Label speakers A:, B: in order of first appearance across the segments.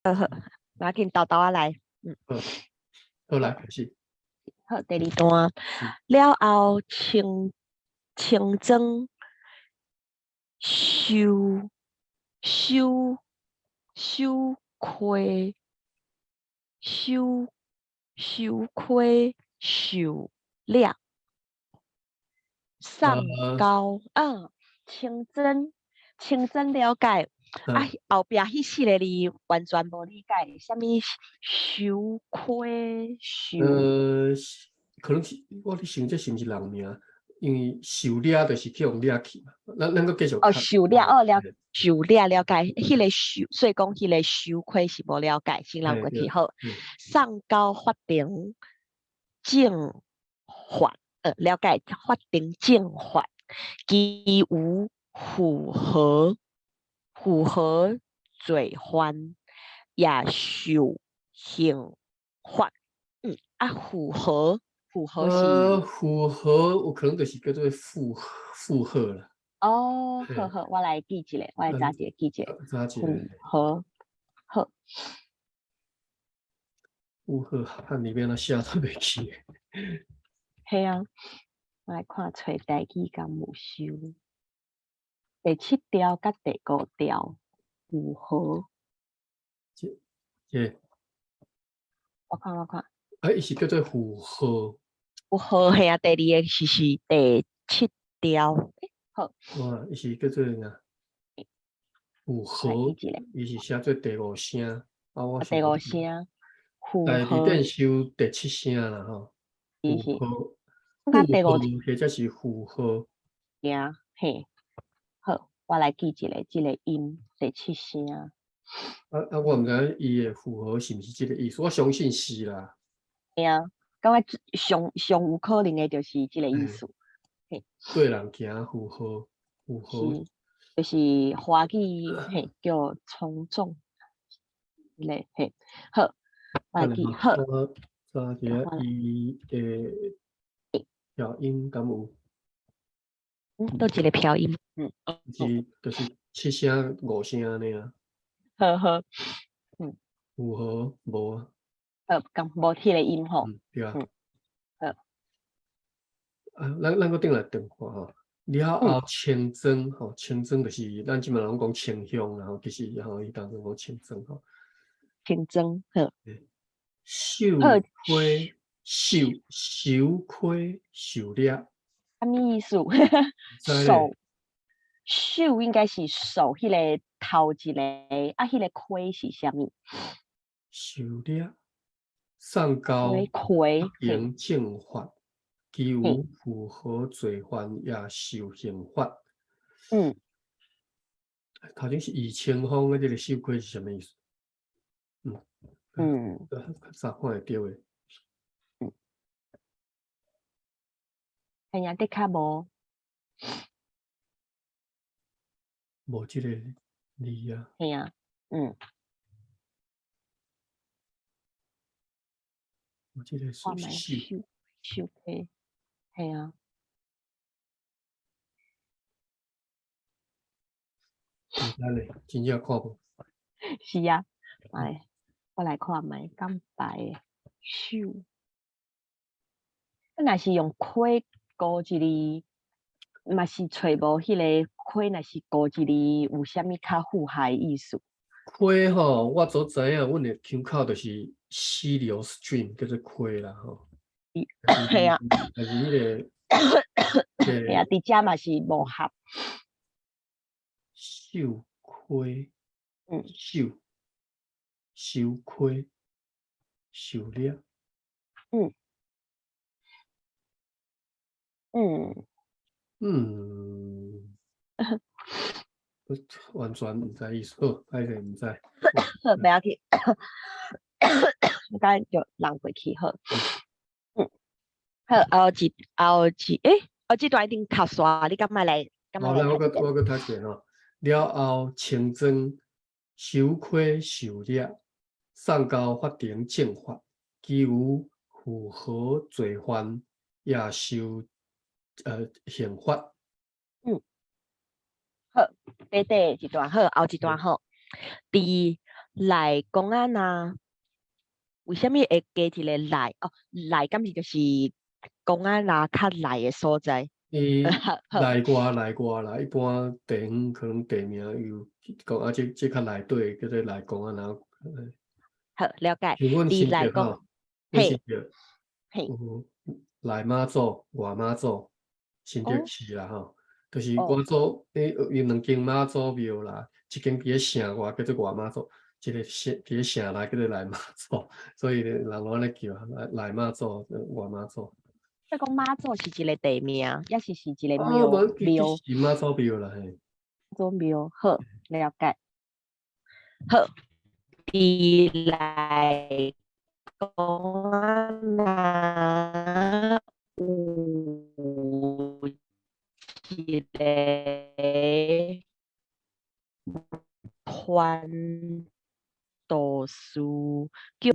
A: 我紧豆豆啊来，
B: 好来开始。
A: 好，第二段
B: 嗯
A: 了后清蒸收收收亏收亏受了上高清真了解啊，后壁迄四个字完全无理解，什么受亏受
B: 可能是我咧想这是毋是人名？因为受掠就是去用掠去嘛。咱个继续看。
A: 受了受了解，迄个受，所以讲迄个受亏是无了解，先人过去好。上高法庭正法，了解法庭正法，其无符合罪犯也受刑罚。符合是
B: 符合有可能就是叫做负荷啦。
A: 哦，好，我来记一下，我来查一下记一下。符合，好，
B: 符合汉里面那写都袂起。
A: 系啊，我来看找代志甲无收。第7条甲第5条符合。我看。
B: 伊是叫做符合。
A: 符合系啊，第2个是第7条。好。
B: 哇，伊是叫做啥？符合，伊是写做第5声。我
A: 第5声。符合。
B: 第2点收第7声啦吼。符合。或者是符合。
A: 嘿，好，我来记一下这个音第7声。
B: 我毋知伊的符合是毋是这个意思，我相信是啦。
A: 对啊，感觉上有可能的就是这个意思。
B: 对人行符合。
A: 就是华语叫从众嘞。好，我来记好。
B: 查一下伊的调音敢有？
A: 都一个飘音。
B: 就是7声5声安尼啊。
A: 好。
B: 符合无啊？
A: 咁无迄个音吼。
B: 对啊。
A: 好。
B: 咱个顶来看吼。了后清蒸吼，清蒸就是咱即满拢讲清香，然后其实伊当中讲清蒸吼。
A: 清蒸好。
B: 受亏受掠。
A: 什么意思？受应该是受迄个头一个，迄个亏是啥物？
B: 受掠。上高行正法，其无符合罪犯也受刑罚。头前是以清风的这个受亏是什么意思？啥看会到的？
A: 系啊，的确无
B: 这个字啊。
A: 系啊。
B: 我这个
A: 受亏，系啊。
B: 唔知咧，真正看无。
A: 是啊，我来看卖讲白受。若是用亏高一字，嘛是找无迄个亏，若是高一字，有啥物较符合的意思？
B: 亏吼，我所知影，阮的腔口就是溪流 stream 叫做亏啦吼。
A: 系啊。
B: 但是迄个
A: 系啊，伫遮嘛是无合。
B: 受亏。受亏受掠。完全毋知意思，歹势毋知。
A: 好，不要紧。刚才就人过去好。好，后一段一定读煞，你敢买来？
B: 好，我个读一下吼。了后清蒸受亏受掠，上交法庭正法，其无符合罪犯也受刑罚。
A: 好，第一段好，后一段好。来讲啊呐，为什么会加一个来？哦，来敢是就是讲啊呐较来的所在。
B: 伊
A: 好，
B: 内外啦，一般地方可能地名有讲啊，这较内底叫做内公啊，然后
A: 好，了解。
B: 像阮
A: 你
B: 新竹吼，
A: 来讲，
B: 阮新
A: 嘿，
B: 竹
A: 嘿，
B: 有内妈祖、外妈祖，新竹
A: 哦，
B: 市啦吼，就是
A: 哦，
B: 我做有两间妈祖庙啦，一间伫咧城外叫做外妈祖，一个伫咧城内叫做内妈祖，所以人拢安尼叫内妈祖、外妈祖。
A: 所以讲妈祖是一个地名，也是一个
B: 啊，
A: 庙
B: 无其
A: 庙
B: 实妈祖庙啦嘿。
A: 做庙。好，了解。好，你来讲啊呐，有一个传道士叫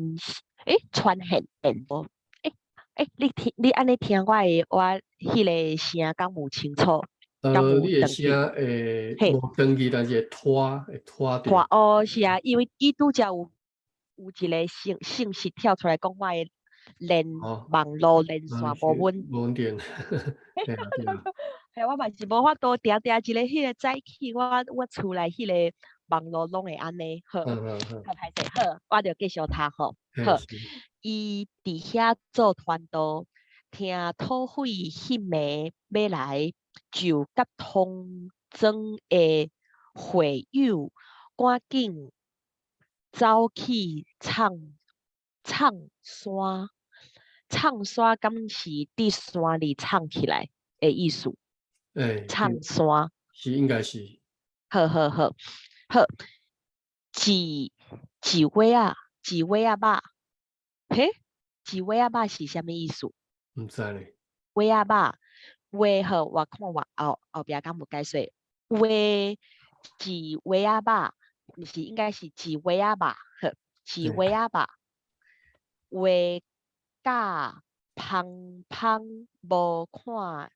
A: 传现现无？你安尼听我迄个声讲无清楚，敢有
B: 你的声
A: 断去？嘿，
B: 无断去，但是会拖着。
A: 是啊，因为伊拄则有一个信息跳出来讲我的连
B: 哦，
A: 网络连线无
B: 是
A: 稳。
B: 无稳定。对啊对啊，
A: 嘿，我嘛是无法度定定一个迄个早起，我厝内迄个网络拢会安尼。好，
B: 嗯嗯嗯，
A: 好歹势，好，我着继续读吼。好，
B: 嘿是，
A: 伊伫遐做传道，听土匪迄暝要来，就甲通庄的会友赶紧走去唱山。唱山敢是伫山里唱起来的意思。
B: 对，
A: 唱山，
B: 是应该是，
A: 好好好好，几位啊？几位啊吧？嘿，几位啊吧是啥物意思？
B: 毋知咧。
A: 位啊吧，位好，我看我后壁敢无解说？位几位啊吧？是应该是几位啊吧？好，几
B: 嘿，
A: 位啊吧？位甲芳芳无看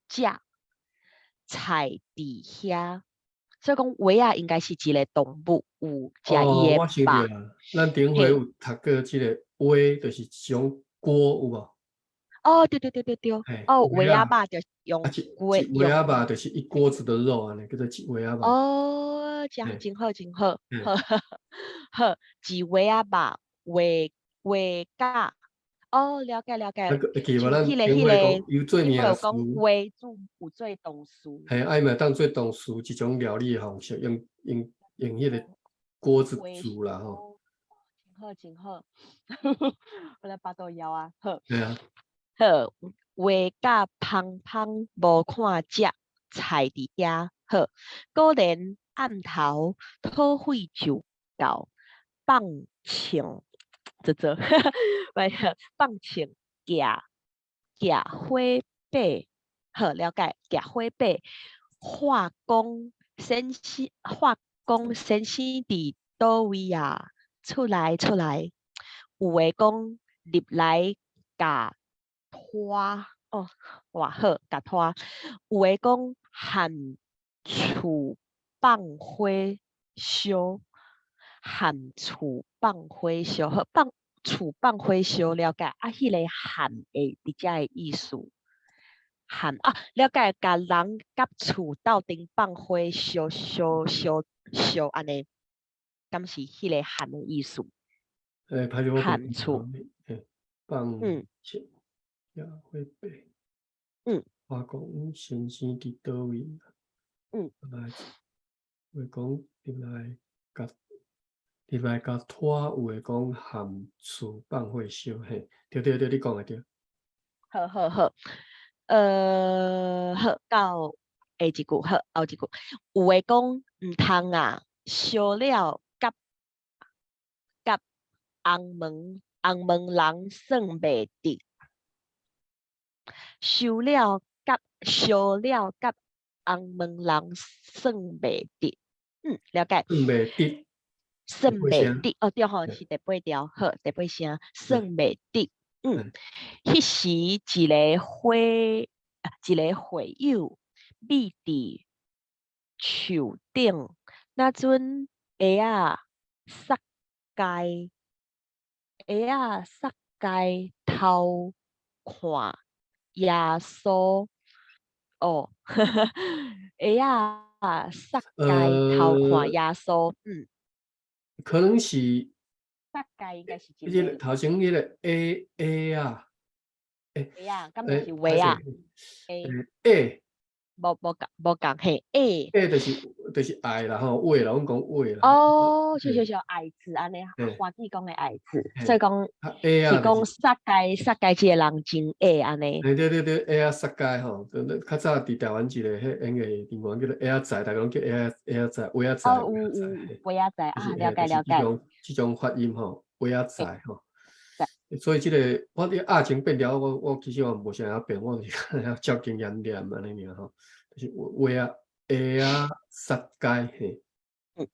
A: 只菜伫遐，所以讲围啊应该是一个动物，有食伊
B: 哦，
A: 的
B: 我想着
A: 肉。
B: 啊，咱顶回
A: 嘿，
B: 有读过即个蛙，就是一种锅有无？
A: 哦，对对对对对，
B: 嘿，
A: 哦，围
B: 蛙啊，
A: 啊肉就
B: 啊
A: 用
B: 一
A: 用，
B: 蛙仔肉就是一锅子的肉安尼，叫做一蛙仔肉。
A: 哦，这样
B: 嘿，
A: 真好真好，
B: 嘿，
A: 好好，一围啊肉，围甲，哦，了解了解，
B: 会记无？
A: 像
B: 咱顶回讲有做
A: 顶会
B: 名词。
A: 有讲围煮有做同事。
B: 系，啊伊嘛当做当时一种料理的方式，用迄个锅子
A: 微
B: 煮啦吼。
A: 哦，真好真好，我来巴肚枵啊，好，
B: 对啊，
A: 好，话甲芳芳无看只菜伫遐，好，果然暗头土匪就到放枪，喂，放枪夹火把，好了解，夹火把，化工先生伫倒位啊？出来出来，有诶讲入来甲拖哦，哇好甲拖，有诶讲含厝放火烧，含厝放火烧，好厝放火烧了解啊，迄个含诶伫遮诶意思。含啊，了解，甲人甲厝斗阵放火烧安尼，敢是迄个含的意思？
B: 歹势我袂记得
A: 含厝，
B: 放
A: 嗯
B: 枪也会背，
A: 嗯
B: 话讲先生伫倒位，
A: 嗯，
B: 来话讲甲入来甲拖，有诶讲含厝放火烧，嘿，对对对，你讲诶对。
A: 好好好，好到下一句，好后一句，有诶讲毋通啊，烧了甲红门人算袂得，烧了甲红门人算袂得，了解。
B: 算袂得，
A: 算
B: 会声。
A: 袂得哦，对吼，
B: 嗯
A: 是第八条，好，第八声算
B: 嗯
A: 袂得。
B: 嗯
A: 迄时一个会友秘伫树顶，那阵鞋啊，撒街，鞋啊，撒街偷看耶稣。哦，鞋啊，撒街偷看耶稣。
B: 可能是
A: 撒街应该是一
B: 迄个
A: 个
B: 头前迄个 A 啊，
A: 鞋啊，敢毋是
B: 歹势
A: 鞋啊？A，A 无共嘿 A。A
B: 就是爱啦吼，话啦，阮讲话啦。
A: 哦，
B: 嘿
A: 像爱字安尼，
B: 嘿
A: 华语讲的爱字，所以
B: 嘿，
A: 讲
B: 啊 A 啊，就是
A: 是讲撒界即个人真爱安尼。
B: 对，A 啊杀街吼，较早伫台湾一个迄演艺人员叫做 A 啊仔，大家拢叫 A 啊仔，话啊仔，话
A: 哦，
B: 啊仔，
A: 有，不要在啊，
B: 就是
A: 了解
B: 就是
A: 了解。
B: 即种发音吼，话啊仔
A: 嘿，
B: 吼。
A: 在
B: 所以即个我啲爱情变调，我其实我无啥变，我是照经验念安尼尔吼，就是话啊 A 啊杀街嘿。
A: 嗯，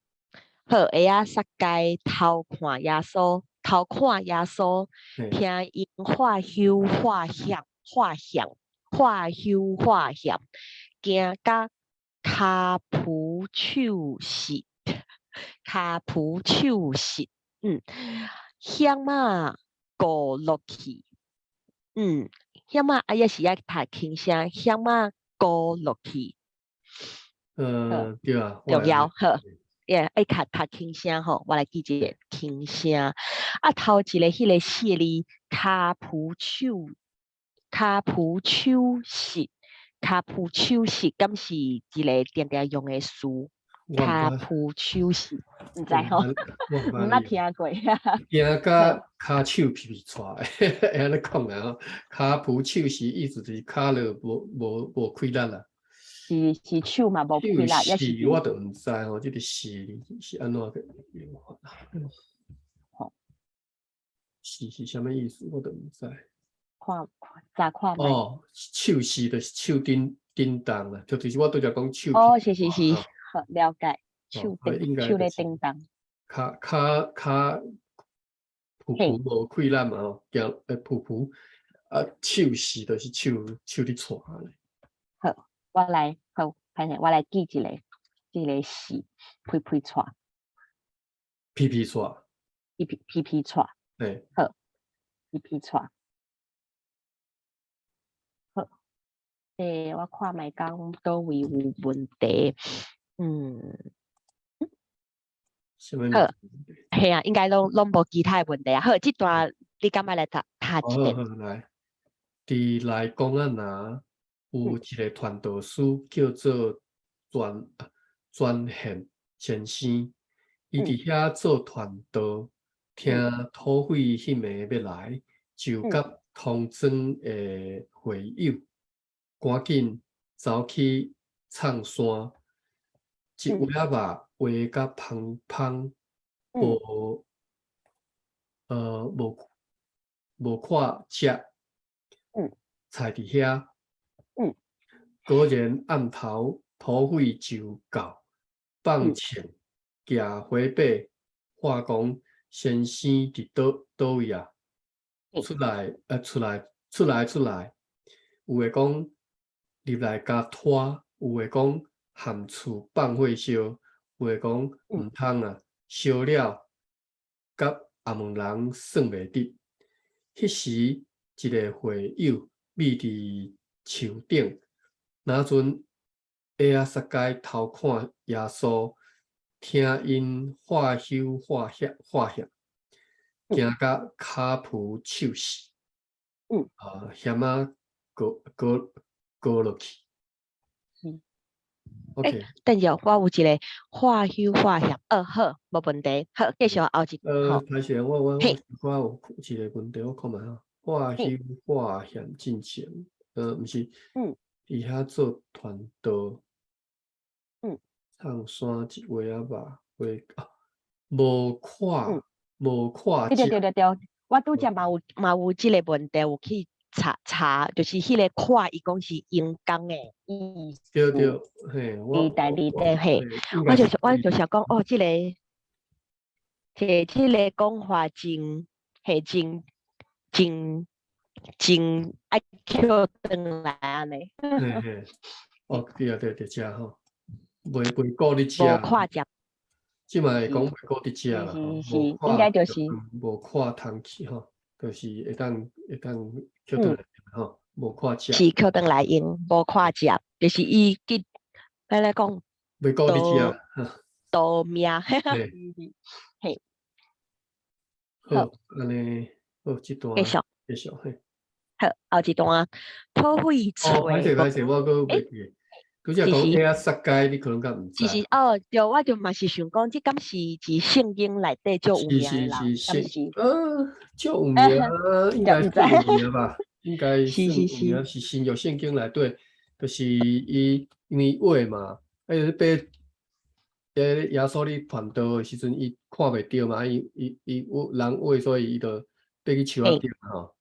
A: 好，鞋啊撒界偷看耶稣，偷看耶稣，听因话休话响话响话休话响，行甲骹蹼手湿，骹蹼手湿。险啊过落去。险啊也是要读轻声，险啊过落去。
B: 对啊，我
A: 重要，
B: 会
A: 好，爱读轻声吼，我来记一个轻声。头一个迄个四字，骹蹼手，骹蹼手湿，骹蹼手湿，敢是一个定定用的词？
B: 我毋捌，
A: 骹蹼手湿，毋知吼，毋
B: 我毋捌你。
A: 捌听过。
B: 惊甲骹手皮皮喘，会安尼讲啊吼，骹蹼手是意思就是骹落无开力啦。
A: 是手嘛无开啦，也是
B: 是我都毋知吼，即个是安怎个用法啊？
A: 吼，
B: 是啥物意思？我都毋知。
A: 查看觅。
B: 哦，手是就是手叮当啦，就是我拄则讲手皮
A: 哦，
B: 皮
A: 是，
B: 喘吼。
A: 好了解。手手咧
B: 应该就是
A: 叮当。
B: 骹噗
A: 嘿，
B: 噗无开力嘛吼，惊噗噗啊，手是就是手咧喘咧。
A: 好，我来，好，看下，我来记一个是呸呸喘，
B: 皮皮喘，
A: 屁屁喘，
B: 对，
A: 好，屁屁喘，好，我看觅讲倒位有问题。
B: 什么物
A: 好，
B: 事？
A: 系啊，应该拢无其他的问题啊。好，这段你敢要来读一遍？
B: 好，来，伫内公仔拿有一个传道师叫做专宪先生，伊伫遐做传道，听土匪迄暝要来，就甲通庄的会友赶紧走去唱山，一尾仔肉画甲芳芳，无无看食，菜伫遐。果然暗头土匪就到，放枪举火把，话讲先生伫倒位啊？出来！有诶讲入来甲拖，有诶讲含厝放火烧，有诶讲毋通啊，烧了甲阿门人算袂得。迄时一个会友秘伫树顶，那阵鞋仔撒街偷看耶稣，听因话休话响，惊甲骹蹼手湿，险啊过落去。OK，
A: 等下我有一个话休话响，好，无问题，好，继续后一好，
B: 歹势，我
A: 嘿，
B: 有一个问题，我看觅哈，话休话响进前，毋是，伫遐做传道，唱山一话仔肉，无看
A: 对，
B: 食。
A: 我拄则嘛有即个问题，有去查，就是迄个看，伊讲是阳刚诶意思。
B: 对，嘿，
A: 第第嘿，
B: 应该是
A: 我就想讲，哦，即个讲法真真爱捡转来安尼，
B: 嘿，哦，对，遮吼，袂顾你食，
A: 无看食，
B: 即嘛会讲袂过伫遮啦，
A: 是，应该就是
B: 无看通去吼，就是会当捡倒来吼，无看食。
A: 是捡倒来用，无看食，就是伊吉，咱来讲，
B: 袂过伫遮，
A: 逃命，嘿，
B: 好，安尼，好，即段继续，嘿。
A: 好，后一段土匪找
B: 歹势，我阁袂记。拄则讲遐杀街，你可能较毋知。
A: 是对，我就嘛是想讲，即敢是圣经内底最有名的人，
B: 是，最有名应该算有名吧？应该算有名，是新约圣经内底，就是伊因为话嘛，被耶稣咧传道的时阵，伊看袂着嘛，伊有人话，所以伊就爬去树仔顶吼。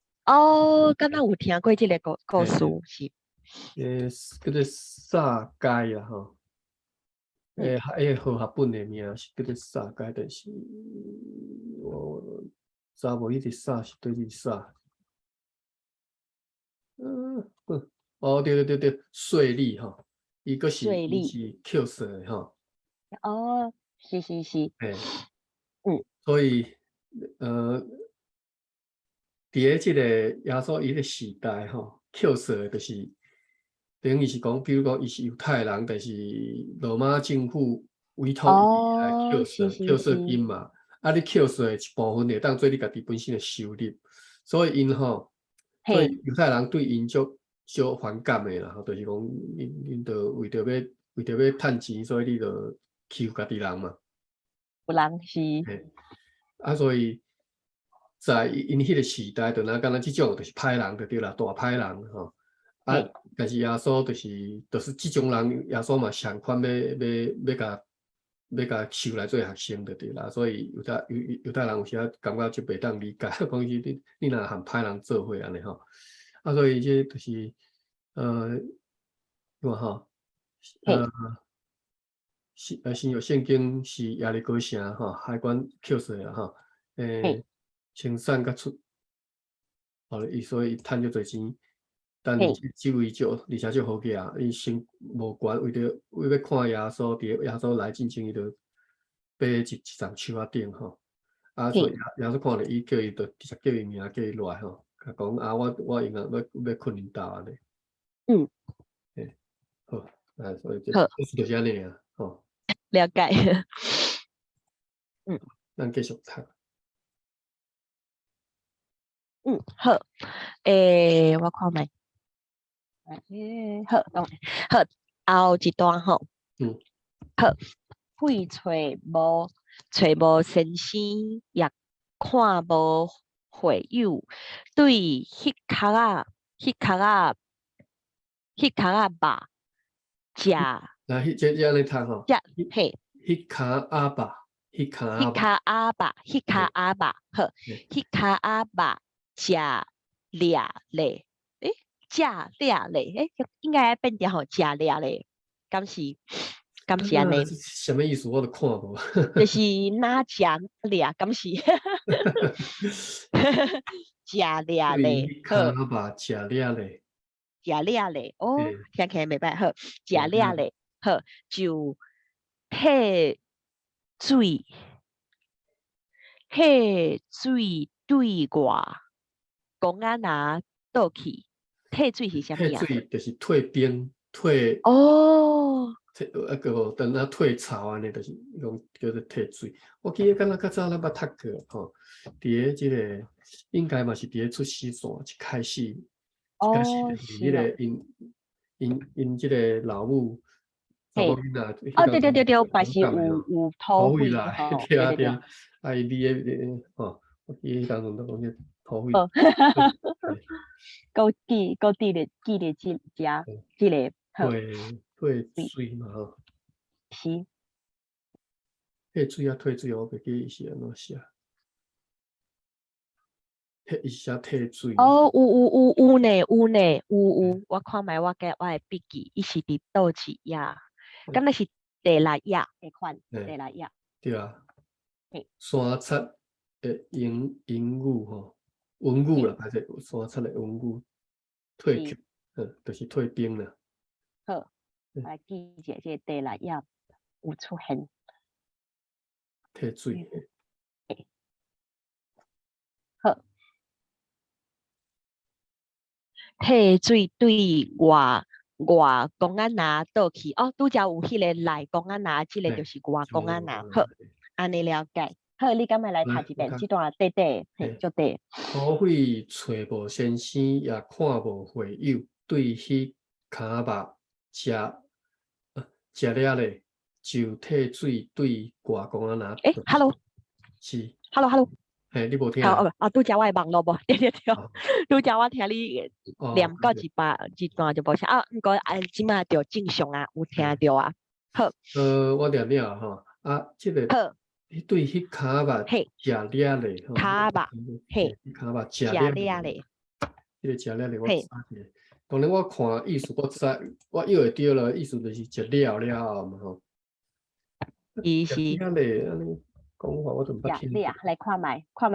A: 敢若有听过即个故事是。
B: 叫做撒该啦吼，好学本的名是叫做撒该，但是我查无迄个撒是对字撒。对，税吏吼，伊是扣税的吼。
A: 是。
B: 所以伫即个耶稣伊个时代吼，扣税就是等于是讲，比如讲伊是犹太人，但是罗马政府委托伊来扣税金嘛。啊，你扣税一部分会当做你家己本身的收入，所以因吼，所以犹太人对因足反感的啦，就是讲因着为着要趁钱，所以你着欺负家己人嘛。
A: 有人是。
B: 所以在因迄个时代，就敢若即种就是歹人就对啦，大歹人吼。但是耶稣就是即种人，耶稣嘛相款要甲收来做学生就对啦。所以犹太人有时感觉就袂当理解，讲你若和歹人做伙安尼吼。所以这就是看吼，新约圣经是耶利哥城吼，海关扣税啊吼，清散甲出，所以伊趁足侪钱。但即位而且足好价，伊先无悬，为要看耶稣，伫耶稣来进前，伊就爬一丛树仔顶吼。所以耶稣看着伊，叫伊就直接叫伊名，叫伊落来吼，甲讲我应该要困恁兜安尼。好，所以就是安尼啊，吼。
A: 了解。
B: 咱继续读。
A: 好，我看觅。好，后一段吼。好，鬼找无先生，也看无会友，对迄壳仔肉食。
B: 这安尼读吼。
A: 嘿。
B: 迄壳仔肉，
A: 好，迄壳仔肉食掠咧。食掠咧，应该变掉吼，食掠咧，敢是安尼？
B: 什么意思？我都看无。
A: 就是哪食掠，敢是？食掠咧，
B: 好。食掠咧。
A: 食掠咧，听起来袂歹。好，食掠咧，好，就迄水对外公仔拿倒去。退水是啥物啊？
B: 退水就是退兵，等下退潮安尼，就是用叫做退水。我记得敢若较早咱捌读过吼，伫即个应该嘛是伫出西线一开始就是迄个因即个老母查某囡仔。
A: 对，嘛是有土匪
B: 来，对。伊吼，我记迄当中都讲迄土匪。
A: 够记得即个
B: 退水嘛吼。
A: 是。
B: 退水退水，我袂记伊是安怎写。伊写退水。
A: 有呢，我看觅我的笔记，伊是伫倒市呀？敢若是第六页迄款，第六页。
B: 对啊。山贼的英语吼，文语啦，还是山贼的文语退去，就是退兵啦。
A: 好，来记者这第六页有出现。
B: 摕水。
A: 好，摕水对外公安拿倒去。哦，拄则有迄个内公安拿，即个就是外公安拿。好，安尼了解。好，你敢若来读一遍这段短短，嘿，就对。
B: 土匪找无先生，也看无会友，对迄骹肉食了咧，就摕水对外公安拿。
A: Hello，
B: 是
A: ，Hello，
B: 嘿，你无听
A: 好，拄则我的网络无，对，拄则我听你念到一段就无啥啊，毋过即马就正常啊，有听着啊。好，
B: 我念了吼，即个
A: 好，
B: 对迄骹肉食了咧，
A: 骹肉，嘿，
B: 骹肉食
A: 食
B: 了
A: 咧，
B: 迄个食了咧，我知者。当然我看意思我知，我以为对了，意思就是食了后嘛吼。
A: 是
B: 了咧，安尼讲法我都毋捌听。
A: 来看觅，看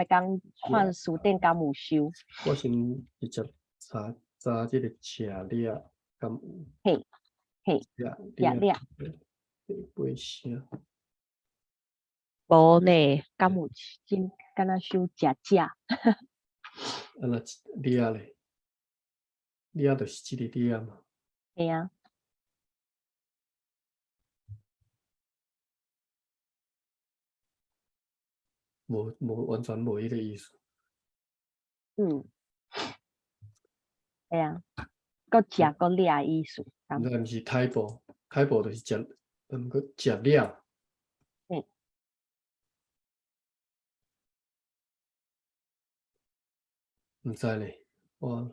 A: 书店敢有收。
B: 我先直接查即个食了敢有。
A: 嘿，食了。
B: 八声。
A: 无呢，敢有真敢若收食。
B: 啊那了咧，了就是即个了嘛。
A: 嘿啊。
B: 无完全无迄个意思。
A: 嘿啊，搁食搁了意思。
B: 毋是太薄就是食，毋过食了。毋知咧，我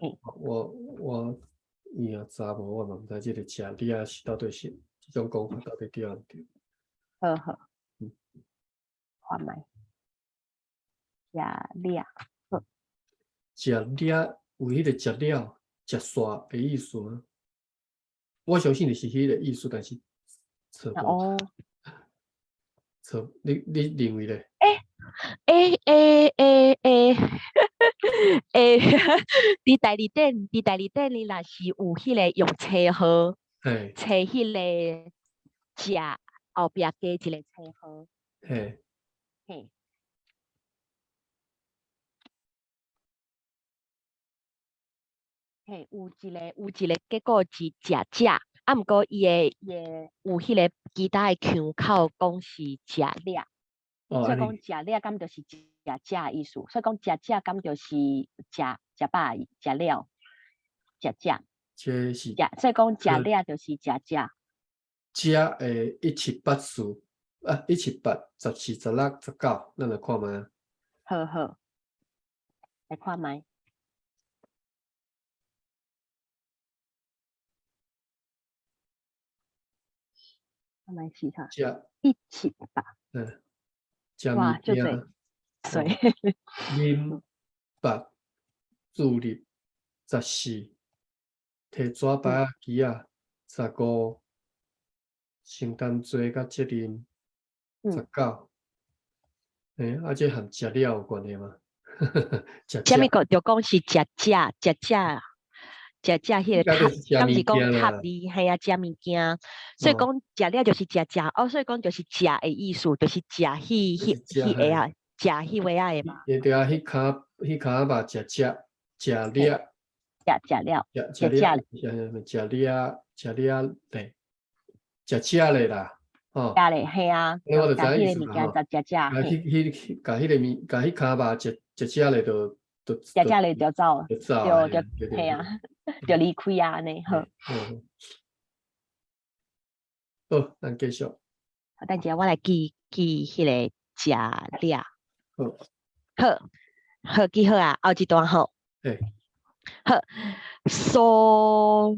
B: 也查无，我嘛毋知即个食了是到底是即种讲法到底对毋对。
A: 好，看觅食了。
B: 食了有迄个食了食煞的意思吗？我相信就是迄个意思，但是你认为咧？
A: 伫第二点你若是有迄个用车号，迄个食后壁加一个车号。嘿。嘿，有一个结果是食，啊，毋过伊的有迄个其他的腔口讲是食了，所以讲食了敢就是食的意思，所以讲食敢就是食饱食了，食。
B: 这是。
A: 所以讲食了就是食。
B: 食的178数178、14、16、19，咱来看觅。
A: 好，来看觅。看觅是啥？178。哇，就对。水。
B: 饮8注入14，摕纸牌机15，承担罪甲责任19。这含食了有关系吗？
A: 啥物个就讲是食迄个敢是讲卡哩？系啊，食物件，所以讲食了就是食哦，所以讲就是食的意思，就是食迄个啊，食迄位啊的嘛。
B: 对啊，迄骹肉食了。
A: 食了，
B: 咧啦，吼。
A: 咧，系啊。
B: 我就知影意思
A: 嘛，吼。甲
B: 迄骹肉食咧就。
A: 食咧就走，
B: 就
A: 系啊，就离开啊，安尼好。
B: 好，咱继续。
A: 等下我来记迄个食了。好，记好啊，后一段好。好，所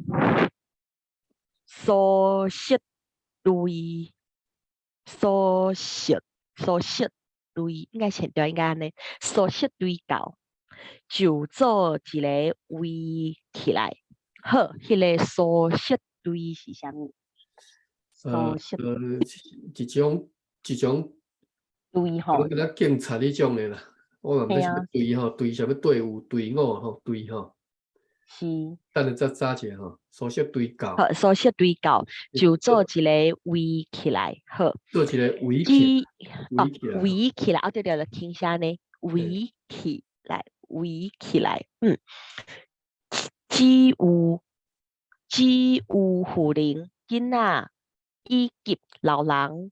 A: 食类，应该前段应该安尼，所食类到，就做一个位起来。好，迄个所食类是啥物？
B: 一种
A: 队吼。
B: 跟咱警察迄种的啦，我嘛毋知啥物队吼，队啥物队伍队伍吼，队吼。
A: 是。
B: 等下再查一下吼，苏式对角。
A: 好，苏式对角就做一个围起来，好。
B: 做一个围
A: 起
B: 围起来。
A: 围起来，对对了，听下呢，围起来，围起来，只有妇人、囡仔以及老人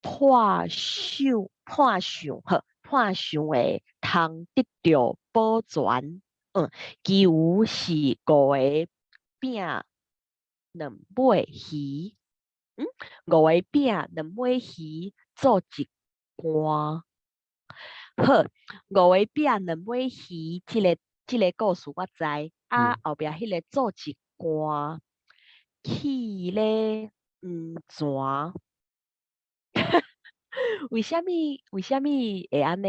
A: 破伤的，通得到保全。其余是5个饼2尾鱼，5个饼2尾鱼做一罐。好，5个饼2尾鱼，这个故事我知。后壁迄个做一罐去咧泉。为什么会安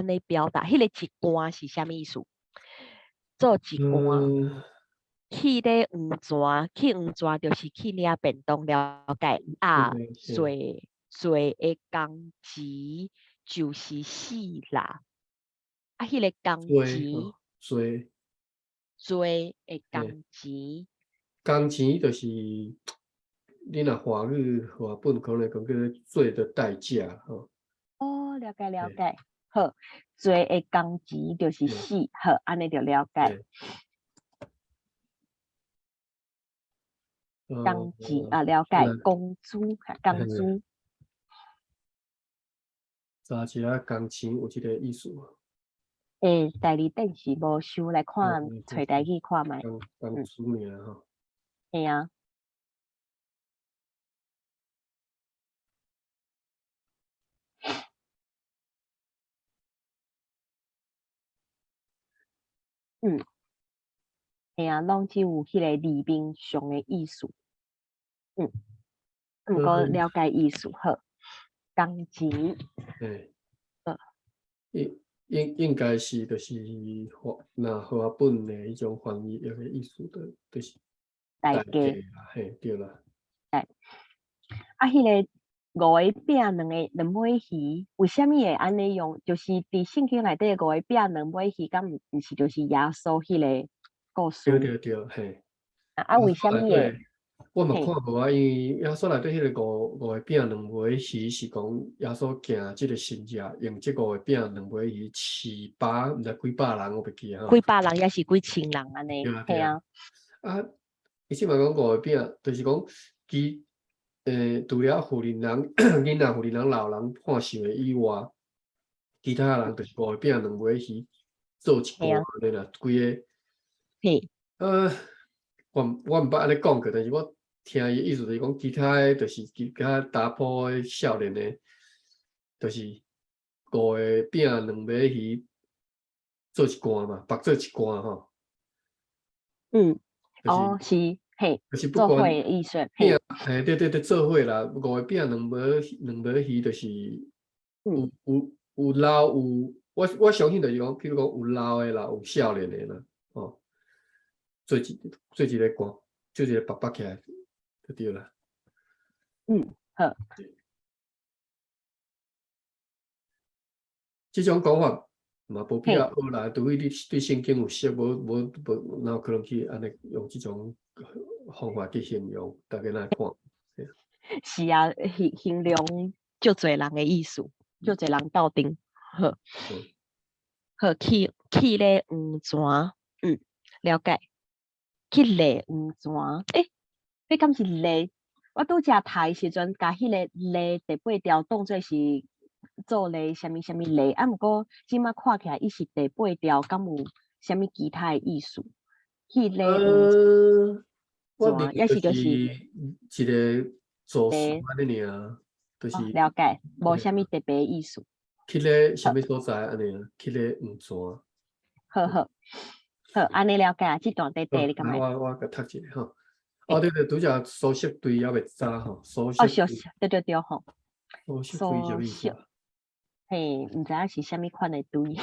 A: 尼表达？迄个一罐是啥物意思？做一罐去咧黄泉，去黄泉就是去领便当，了解做的工钱就是死啦。迄个工钱做的工钱，
B: 工钱就是你若华语华本可能讲叫做的代价吼。
A: 了解。好，做的工钱就是死，好，安尼就了解。工钱了解，工资。
B: 查一下工钱有即个意思。
A: 第2点是无收来看，找台语看卖。
B: 工资尔吼。
A: 嘿啊。嘿啊，拢只有迄个字面上的意思。毋过了解意思好。工钱。
B: 应该是就是那华本的迄种翻译的意思就是代价啦，嘿，对啦。
A: 迄个5个饼2尾鱼，为什么会安尼用？就是伫圣经内底5个饼2尾鱼，敢毋是就是耶稣迄个故事？
B: 对，嘿。
A: 为什么会？
B: 我嘛看无啊，因为耶稣内底迄个五个饼2尾鱼是讲耶稣行即个神迹，用即5个饼2尾鱼400，毋知几百人，我袂记啊。
A: 几百人也是几千人安尼，
B: 对啊。伊即嘛讲5个饼，就是讲除了妇人人、囡仔、妇人人、老人看想的以外，其他人就是5个饼2尾鱼做一罐安尼啦，规个。
A: 嘿。
B: 我毋捌安尼讲过，但是我听伊意思就是讲，其他的就是其他打破的少年的，就是5个饼2尾鱼做一罐嘛，白做一罐吼。
A: 是嘿，
B: 就是不
A: 做伙
B: 管
A: 的意思。
B: 对，做伙啦，5个饼2尾鱼就是有老有，我相信就是讲，譬如讲有老的啦，有少年的啦，做一个罐，做一个白起来就对啦。
A: 好。
B: 这种讲法嘛无必要学啦，除非你对圣经有熟，无哪有可能去安尼用这种方法去形容，大家来看。
A: 是啊，形容足侪人的意思，足侪人斗阵。好，去咧黄泉，了解。去咧黄泉，你敢是咧？我拄则读时阵，甲迄个咧第8条当作是做咧什么咧，毋过即马看起来，伊是第8条，敢有什么其他的意思？去咧
B: 我认为就是一个做事安尼尔，就是
A: 了解，无什么特别的意思。
B: 去咧什么所在安尼啊？去咧黄泉。
A: 好，安尼了解啊，这段短你干嘛？
B: 我甲读一下吼。对，拄则苏式对也袂早吼，苏式
A: 对吼。
B: 苏式对什么意思？
A: 嘿，毋知影是啥物款的对。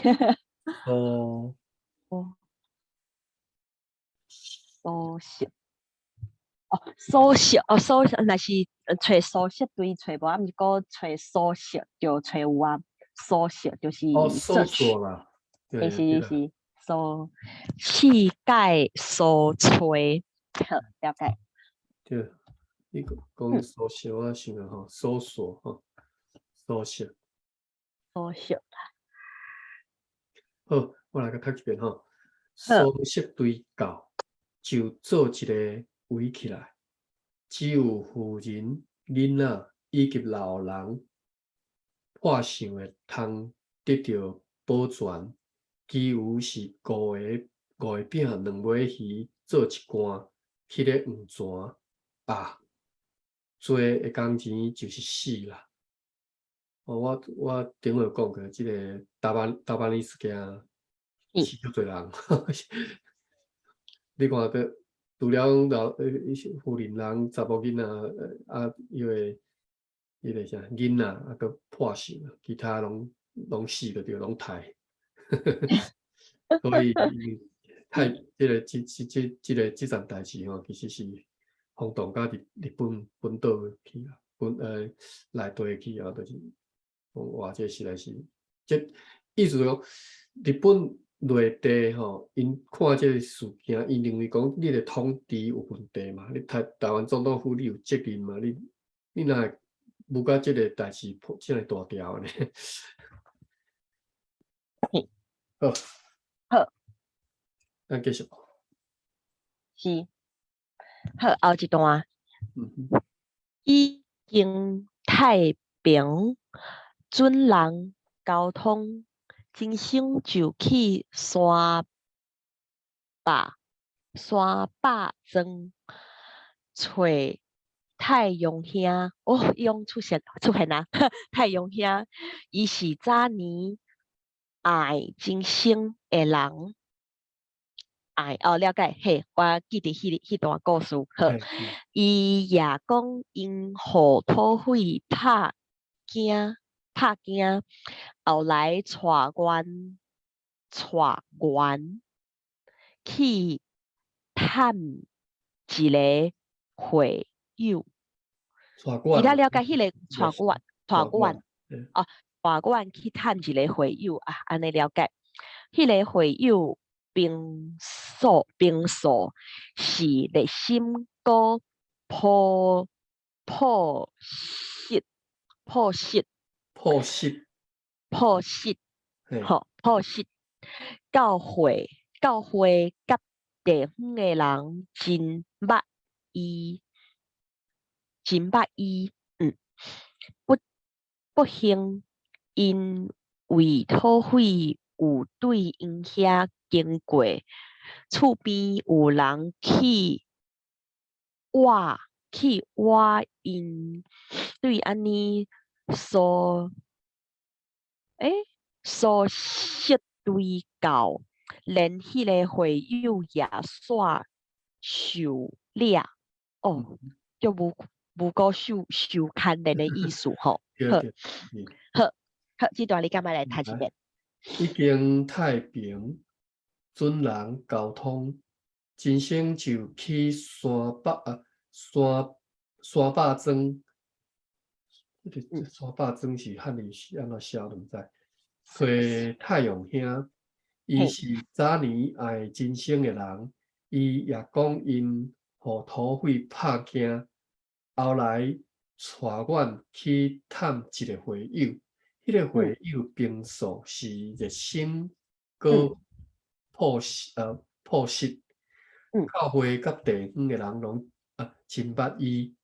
A: 苏式，若是找苏式对找无，毋是讲找苏式就找有啊。苏式就是
B: 搜索啦，
A: 是。所气盖所吹，好，了解。
B: 对，你讲缩小，我想啊吼，搜索吼，缩小。
A: 所小，
B: 好，我来个读一遍吼。
A: 好，
B: 双色对教，就做一个围起来，只有妇人、囡仔以及老人破相的通得到保全，其余是五个饼、两尾鱼做一罐，迄个黄泉啊，做的工钱就是死啦。我顶回讲过，即个达班尼事件死足侪人。你看得除了妇人人、查某囡仔伊个啥囡仔啊，佮破相，其他拢死着着，拢刣。所以即件代志吼，其实是轰动到日本岛去啦，内地去啊，就是哇，这实在是，这意思讲日本内地吼，因看这个事件，因认为讲你的统治有问题嘛，你台湾总统府你有责任嘛，你若无甲这个代志破这么大条呢？好，
A: 好，
B: 咱继续。
A: 是，好，后一段。已经太平，准人交通，今生就去山坝庄，找太阳兄。哦，用出现啊！太阳兄，伊是早年爱今生的人。了解，嘿，我记得迄段故事。好，伊也讲因互土匪拍惊，后来带阮去探一个会友。伊拉了解迄个带阮去探一个会友啊，安尼了解。迄个会友平素是热心搁朴实，教会甲地方的人真捌伊，不幸因为土匪有对因遐经过，厝边有人去挖因，对安尼所失对教，连迄个会友也煞受了。哦，就无够受牵连的意思吼。好，这段你敢要来读一遍？
B: 已经太平，准人交通，今生就去山坝庄。山坝庄是汉语是安怎写都毋知。找太阳兄，伊是早年爱今生的人，伊也讲因互土匪拍惊，后来带阮去探一个会友。迄个会友平素是热心搁朴实，教会甲地方的人拢真捌伊。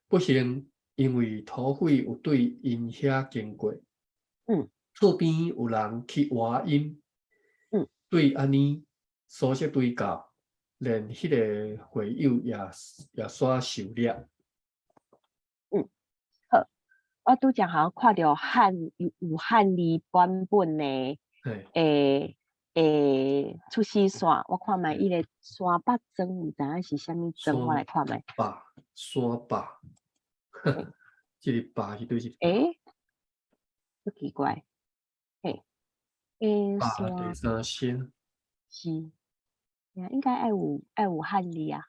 B: 不幸因为土匪有对因遐经过，厝边有人去挖因，对安尼所说对教，连迄个会友也煞受了。
A: 好，我拄则好像看到有汉字版本的出西线，我看卖伊个山北庄，毋知影是啥物庄，我来看卖。
B: 山坝，即个坝是对是？
A: 不奇怪。
B: 坝第三声。
A: 是，应该爱有汉字啊。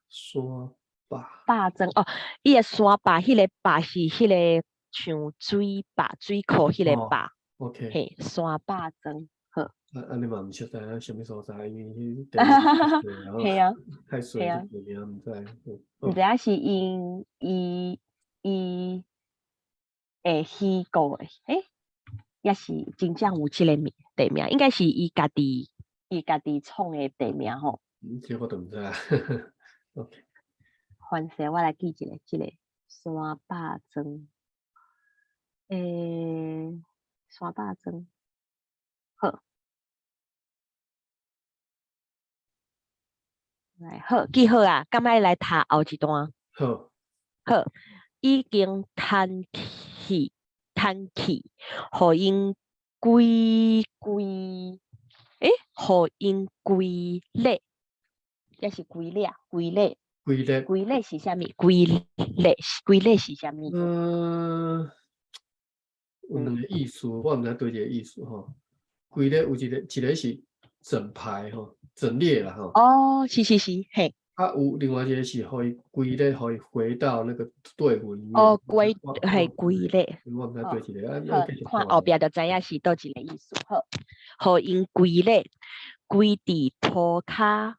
B: 山坝。
A: 坝庄哦，伊个山坝，迄个坝是迄个像水坝、水库迄个坝。
B: OK。
A: 嘿，山坝庄。好。
B: 安尼嘛毋熟知影什么所在，因为地然后
A: 系啊，
B: 太水
A: 系啊，
B: 地名毋知。
A: 毋知影是伊会去过诶，也是真正有即个地名，应该是伊家己创诶地名吼。
B: 这我都毋知啊。OK，
A: 反正我来记一个，即个山百庄，山百庄，好，来好记好啊，敢爱来读后一段。
B: 好，
A: 好，已经叹气，互因归，互因归类，也是归类，
B: 规律。
A: 归类是啥物？归类是啥物？
B: 有两个意思，我毋知对一个意思吼。规律有一个是整排吼，整列啦吼。
A: 哦，是，嘿。
B: 啊，有另外一个是互伊规律，互伊回到那个队伍里面。
A: 哦，归类。
B: 我毋知对一个，
A: 好，看后壁就知影是倒一个意思。好，互因归类，归伫涂骹，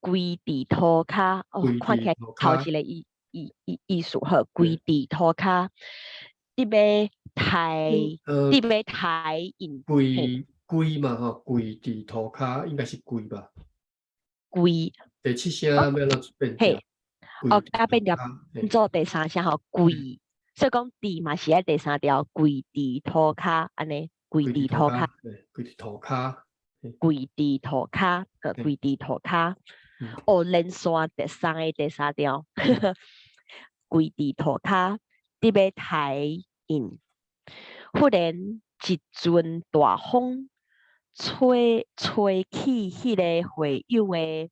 A: 归伫涂骹。看起来头一个意思。好，归伫涂骹，你要抬引。
B: 跪嘛吼，跪伫涂骹，应该是跪吧。
A: 跪。
B: 第七声要怎变调？
A: 变调做第三声吼，跪。所以讲伫嘛是爱第三条，跪伫涂骹，安尼跪伫涂骹，
B: 跪伫涂骹，
A: 跪伫涂骹，跪伫涂骹。连线第三条，跪伫涂骹，你要抬引。忽然一阵大风，吹起迄个会友的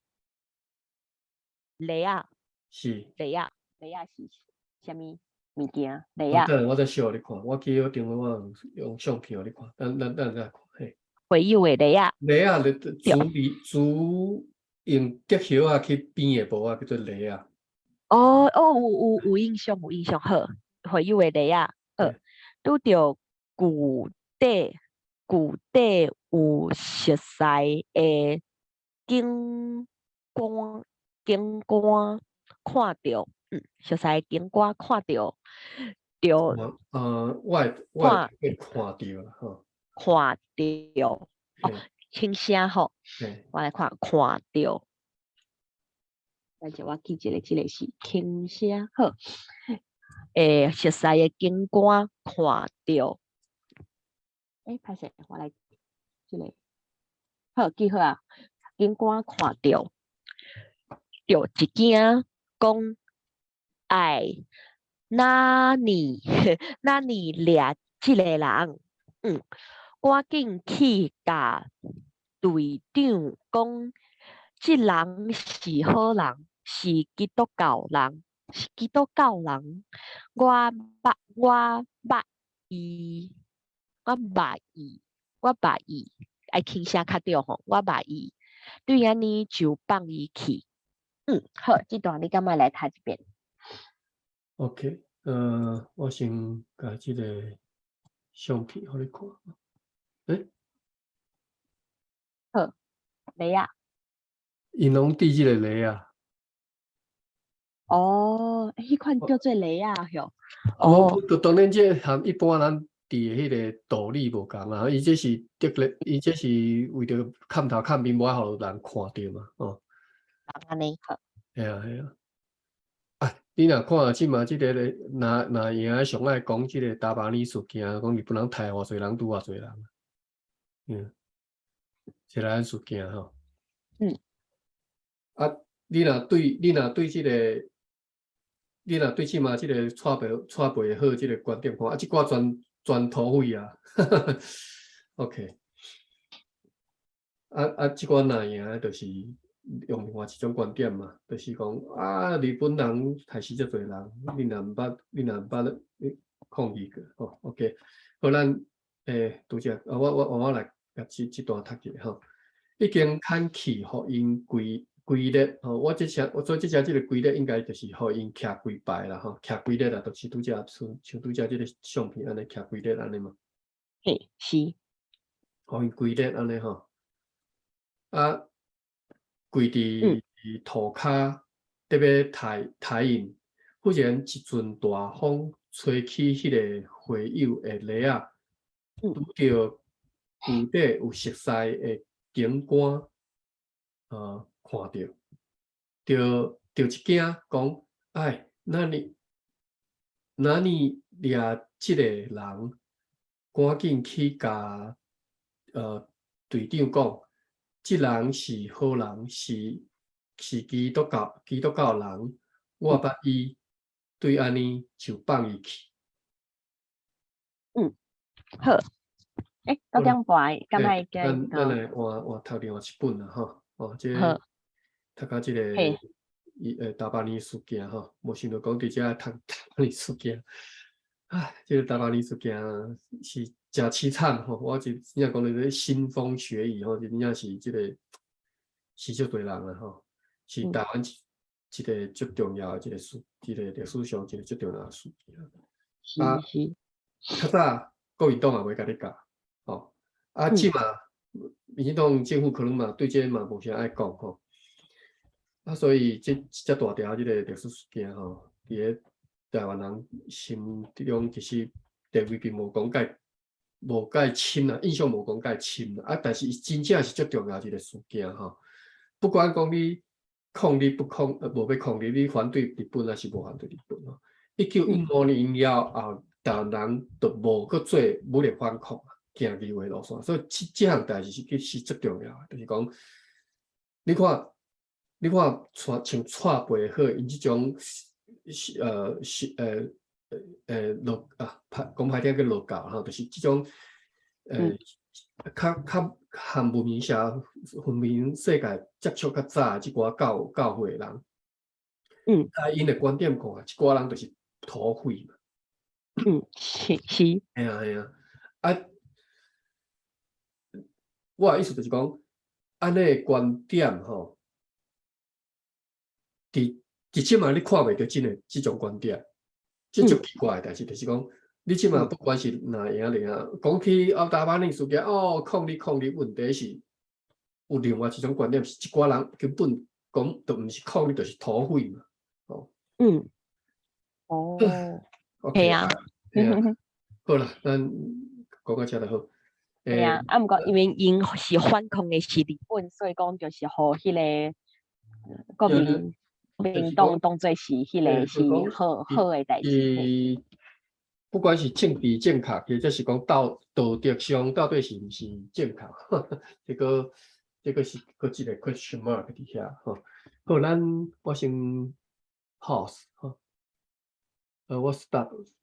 A: 雷啊，
B: 是
A: 雷啊是啥物物件？雷啊，
B: 等下我再小你看，我记我电话我用相片互你看，咱再看。嘿，
A: 会友的雷啊，
B: 雷啊，竹用竹叶啊去编的布啊，叫做雷啊。
A: 有印象，好，会友的雷啊，拄着旧底有熟悉的景观，看到，熟悉的景观看到，
B: 我会看到啦吼。
A: 看到，轻声吼，我来看到。而且我记这个是轻声好，熟悉的景观看到，歹势，我来这个好记好啊，景观看到，一件讲爱哪里掠这个人，赶紧去甲队长讲。这人是好人，是基督教人，我捌伊，爱轻声较对吼，我捌伊，对安尼就放伊去。好，这段你敢若来读一遍
B: OK，我先甲这个相片互你看。
A: 好，雷啊。
B: 因拢滴这个雷啊。
A: 迄款叫做雷啊，哟。
B: 当然这和一般咱伫迄个道理无共啊，伊这是伊这是为着看头看面，无互人看到嘛，
A: 安尼好。
B: 系啊。你若看即嘛，即个咧，若赢上爱讲即个达巴尼事件，讲日本人杀偌侪人，拄偌侪人，是咱事件吼。你若对即个，你若对即嘛即个蔡培好即个观点看，即寡全土匪啊。OK，即寡若赢，就是用另外一种观点嘛，就是讲日本人害死遮侪人，你若毋捌抗议过，OK， 好，咱拄则我来甲即段读一下吼。已经叹气，互因规律吼。我做即只即个规律，应该就是互因徛规排啦吼，徛规律啦，就是拄则像拄则即个相片安尼徛规律安尼嘛。
A: 嘿，是。
B: 互因规列安尼吼，啊，跪伫涂骹，得要抬因，忽然一阵大风吹起迄个花友的笠仔，拄着具底有熟悉的景观，看着，就一惊，讲，哎，那你掠即个人，赶紧去甲队长讲，即人是好人，是基督教人，我捌伊，对安尼就放伊去。
A: 好，到点半，敢若
B: 咱来换头另外一本啦，吼，即个读到即个达巴尼事件吼，无想到讲伫遮读达巴尼事件，唉，即个达巴尼事件是真凄惨吼，我真正讲咧腥风血雨吼，真正是即个死足多人啦吼，是台湾一个足重要的即个历史上一个足重要的事件。啊，较早国民党也袂甲你教，吼，啊，即嘛民进党政府可能嘛对这嘛无啥爱讲吼，啊，所以遮大条即个历史事件吼，伫咧台湾人心中其实地位并无讲介深啦，印象无讲介深啦，啊，但是真正是足重要一个事件吼，不管讲你抗日不抗，无要抗日，你反对日本还是无反对日本吼？1915年以后，台湾人就无去做武力反抗啊，行议会路线，所以即项代志是足重要的，就是讲，你看像蔡培好，因即种讲歹听叫落教吼，就是即种较含文明世界接触较早即寡教会的人，因的观点看，一寡人就是土匪嘛。
A: 是。
B: 啊，我的意思就是讲，安尼的观点吼，伫即马你看袂到真诶即种观点，即足奇怪诶代志，就是讲，你即马不管是哪样领啊，讲起台湾的事件，抗日问题是有另外一种观点，是一寡人根本讲都毋是抗日，就是土匪嘛，吼。OK 啊，好啦，咱讲到遮就好。
A: 毋过因为因是反抗的是日本，所以讲就是互迄个国民党当作是迄个是好诶代志。
B: 不管是政治正确，或者是讲道德上到底是毋是正确，这个是搁一个 question mark 伫遐吼。好，我先 pause 吼，我 stop。